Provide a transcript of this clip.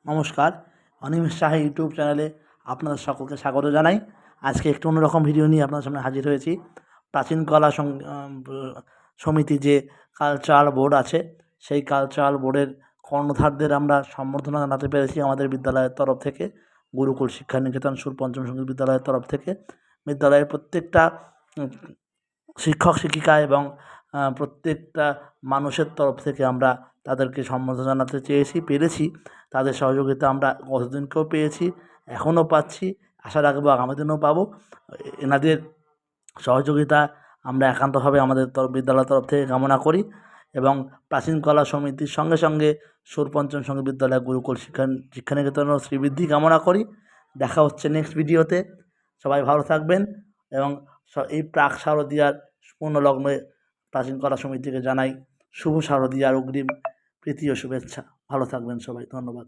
নমস্কার, অনিমেষ সাহা ইউটিউব চ্যানেলে আপনাদের সকলকে স্বাগত জানাই। আজকে একটু অন্যরকম ভিডিও নিয়ে আপনাদের সামনে হাজির হয়েছি। প্রাচীন কলা সমিতি যে কালচারাল বোর্ড আছে, সেই কালচারাল বোর্ডের কর্ণধারদের আমরা সম্বর্ধনা জানাতে পেরেছি আমাদের বিদ্যালয়ের তরফ থেকে, গুরুকুল শিক্ষানিকেতন সুর পঞ্চম সঙ্গীত বিদ্যালয়ের তরফ থেকে। বিদ্যালয়ের প্রত্যেকটা শিক্ষক শিক্ষিকা এবং প্রত্যেকটা মানুষের তরফ থেকে আমরা তাদেরকে সম্বর্ধনা জানাতে পেরেছি। তাদের সহযোগিতা আমরা গতদিনকেও পেয়েছি, এখনও পাচ্ছি, আশা রাখবো আগামী দিনেও পাবো। এনাদের সহযোগিতা আমরা একান্তভাবে আমাদের বিদ্যালয়ের তরফ থেকে কামনা করি এবং প্রাচীন কলা সমিতির সঙ্গে সঙ্গে সুর পঞ্চম সঙ্গীত বিদ্যালয় গুরুকুল শিক্ষানিকেতনেরও শ্রীবৃদ্ধি কামনা করি। দেখা হচ্ছে নেক্সট ভিডিওতে। সবাই ভালো থাকবেন এবং এই প্রাক শারদীয়ার পূর্ণলগ্নে প্রাচীন কলা সমিতিকে জানাই শুভ শারদীয়ার অগ্রিম প্রীতি ও শুভেচ্ছা। ভালো থাকবেন সবাই, ধন্যবাদ।